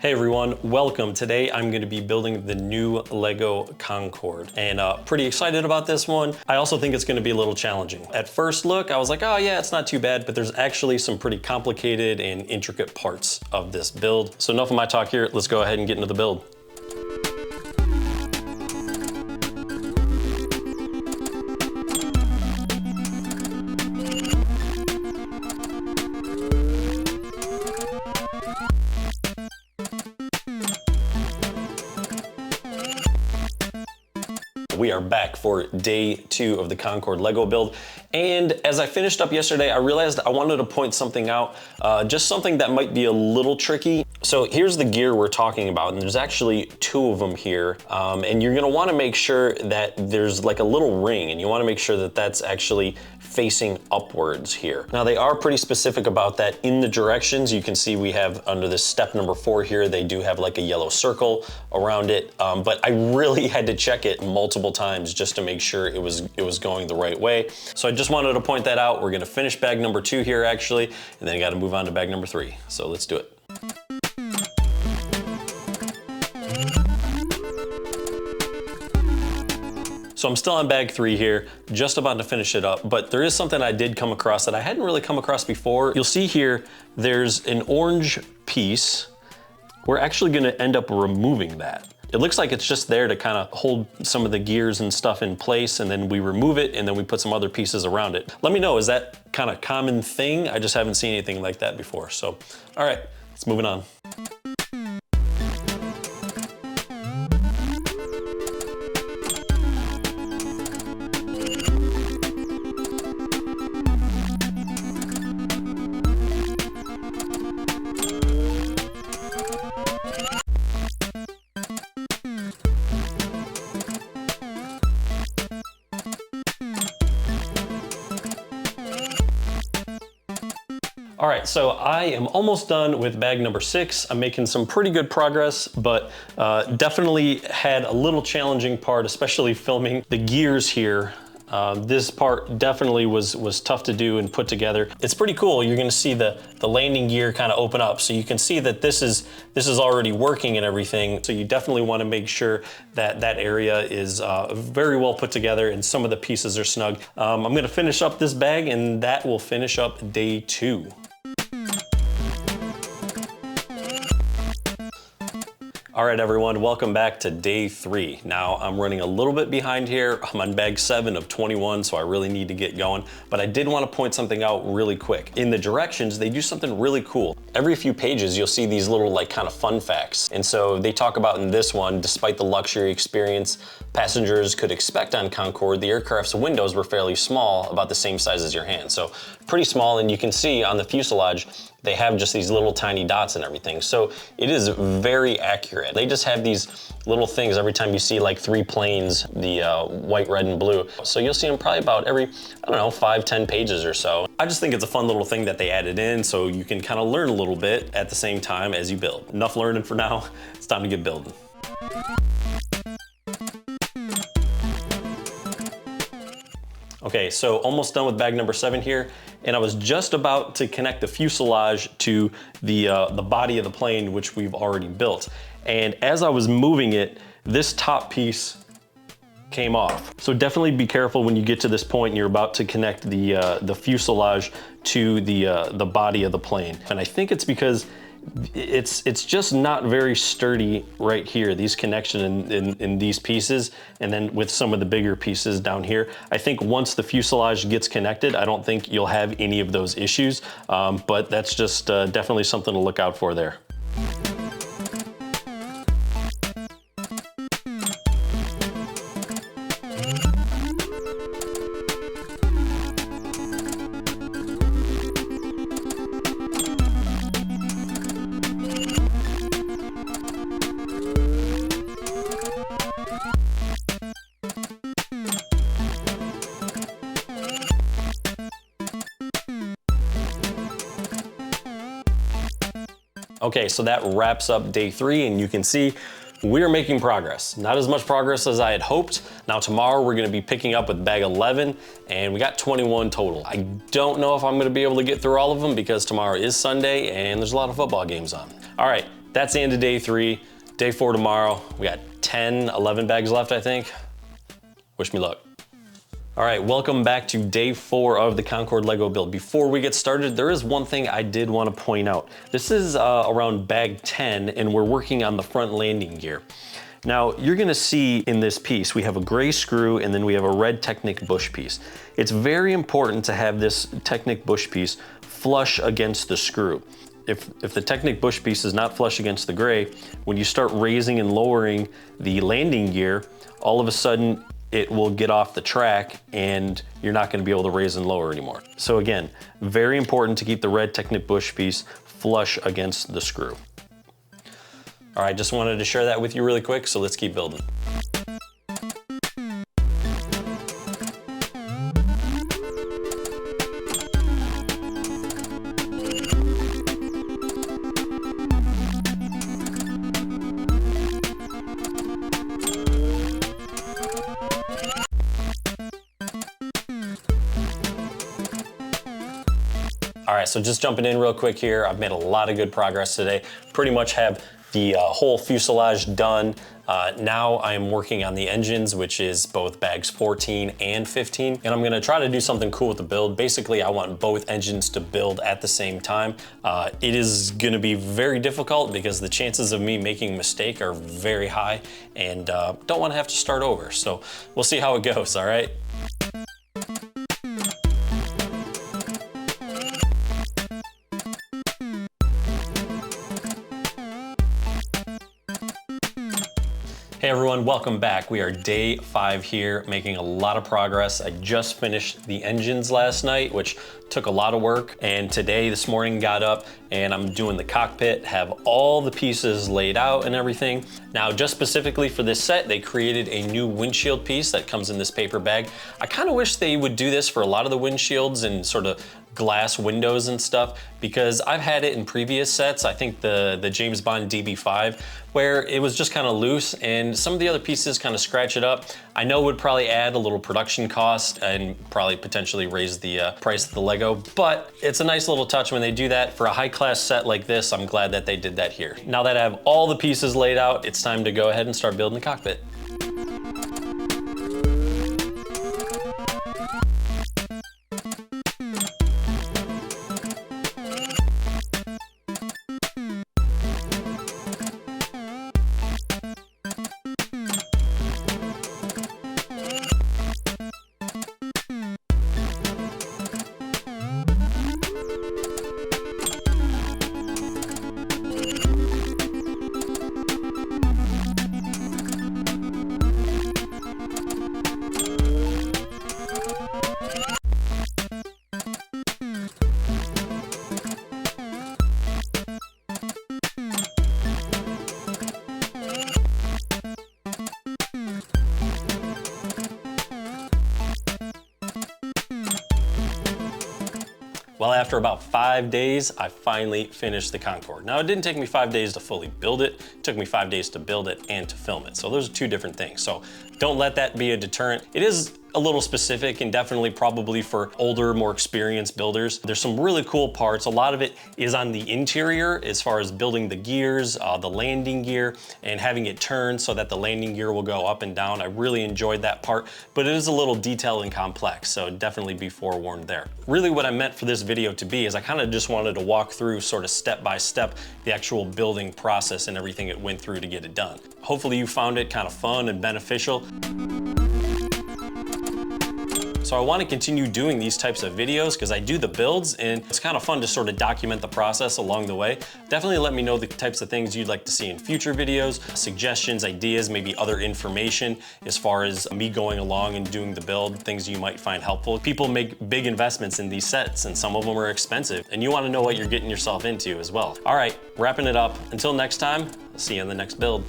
Hey everyone, welcome. Today I'm going to be building the new LEGO Concorde, and pretty excited about this one. I also think it's going to be a little challenging. At first look, I was like, oh yeah, it's not too bad, but there's actually some pretty complicated and intricate parts of this build. So enough of my talk here, let's go ahead and get into the build. We are back for day 2 of the Concorde Lego build. And as I finished up yesterday, I realized I wanted to point something out, just something that might be a little tricky. So here's the gear we're talking about, and there's actually 2 of them here. And you're gonna wanna make sure that there's like a little ring, and you wanna make sure that that's actually facing upwards here. Now they are pretty specific about that in the directions. You can see we have under this step number 4 here, they do have like a yellow circle around it. But I really had to check it multiple times just to make sure it was going the right way. So I just wanted to point that out. We're gonna finish bag number 2 here actually, and then I gotta move on to bag number 3. So let's do it. So I'm still on bag 3 here, just about to finish it up, but there is something I did come across that I hadn't really come across before. You'll see here, there's an orange piece. We're actually gonna end up removing that. It looks like it's just there to kind of hold some of the gears and stuff in place, and then we remove it, and then we put some other pieces around it. Let me know, is that kind of common thing? I just haven't seen anything like that before. So, all right, let's move it on. All right, so I am almost done with bag number 6. I'm making some pretty good progress, but definitely had a little challenging part, especially filming the gears here. This part definitely was tough to do and put together. It's pretty cool. You're gonna see the landing gear kind of open up. So you can see that this is already working and everything. So you definitely wanna make sure that that area is very well put together and some of the pieces are snug. I'm gonna finish up this bag and that will finish up day 2. All right, everyone, welcome back to day 3. Now, I'm running a little bit behind here. I'm on bag 7 of 21, so I really need to get going. But I did want to point something out really quick. In the directions, they do something really cool. Every few pages, you'll see these little like kind of fun facts. And so they talk about in this one, despite the luxury experience passengers could expect on Concorde, the aircraft's windows were fairly small, about the same size as your hand. So pretty small, and you can see on the fuselage, they have just these little tiny dots and everything. So it is very accurate. They just have these little things every time you see like 3 planes, the white, red, and blue. So you'll see them probably about every, I don't know, 5-10 pages or so. I just think it's a fun little thing that they added in so you can kind of learn a little bit at the same time as you build. Enough learning for now, it's time to get building. Okay, so almost done with bag number 7 here, and I was just about to connect the fuselage to the body of the plane, which we've already built. And as I was moving it, this top piece came off. So definitely be careful when you get to this point and you're about to connect the fuselage to the body of the plane. And I think it's because it's just not very sturdy right here, these connections in these pieces, and then with some of the bigger pieces down here. I think once the fuselage gets connected, I don't think you'll have any of those issues, but that's just definitely something to look out for there. Okay, so that wraps up day 3, and you can see we're making progress. Not as much progress as I had hoped. Now tomorrow we're gonna be picking up with bag 11, and we got 21 total. I don't know if I'm gonna be able to get through all of them because tomorrow is Sunday and there's a lot of football games on. All right, that's the end of day 3. Day 4 tomorrow. We got 10, 11 bags left, I think. Wish me luck. All right, welcome back to day 4 of the Concorde Lego build. Before we get started, there is one thing I did want to point out. This is around bag 10, and we're working on the front landing gear. Now, you're gonna see in this piece, we have a gray screw and then we have a red Technic bush piece. It's very important to have this Technic bush piece flush against the screw. If the Technic bush piece is not flush against the gray, when you start raising and lowering the landing gear, all of a sudden it will get off the track and you're not gonna be able to raise and lower anymore. So again, very important to keep the red Technic bush piece flush against the screw. All right, just wanted to share that with you really quick, so let's keep building. All right, so just jumping in real quick here. I've made a lot of good progress today. Pretty much have the whole fuselage done. Now I'm working on the engines, which is both bags 14 and 15. And I'm gonna try to do something cool with the build. Basically, I want both engines to build at the same time. It is gonna be very difficult because the chances of me making a mistake are very high and don't wanna have to start over. So we'll see how it goes, all right? Hey everyone, welcome back. We are day 5 here, making a lot of progress. I just finished the engines last night, which took a lot of work. And today, this morning, got up and I'm doing the cockpit, have all the pieces laid out and everything. Now, just specifically for this set, they created a new windshield piece that comes in this paper bag. I kind of wish they would do this for a lot of the windshields and sort of glass windows and stuff, because I've had it in previous sets. I think the James Bond DB5, where it was just kind of loose and some of the other pieces kind of scratch it up. I know it would probably add a little production cost and probably potentially raise the price of the Lego, but it's a nice little touch when they do that. For a high class set like this, I'm glad that they did that here. Now that I have all the pieces laid out, it's time to go ahead and start building the cockpit. Well, after about 5 days, I finally finished the Concorde. Now, it didn't take me 5 days to fully build it. It took me 5 days to build it and to film it. So those are two different things. So don't let that be a deterrent. It is a little specific and definitely probably for older, more experienced builders. There's some really cool parts. A lot of it is on the interior as far as building the gears, the landing gear, and having it turn so that the landing gear will go up and down. I really enjoyed that part, but it is a little detailed and complex, so definitely be forewarned there. Really what I meant for this video to be is I kind of just wanted to walk through sort of step by step the actual building process and everything it went through to get it done. Hopefully you found it kind of fun and beneficial. So I want to continue doing these types of videos because I do the builds and it's kind of fun to sort of document the process along the way. Definitely let me know the types of things you'd like to see in future videos, suggestions, ideas, maybe other information as far as me going along and doing the build, things you might find helpful. People make big investments in these sets and some of them are expensive and you want to know what you're getting yourself into as well. All right, wrapping it up. Until next time, I'll see you in the next build.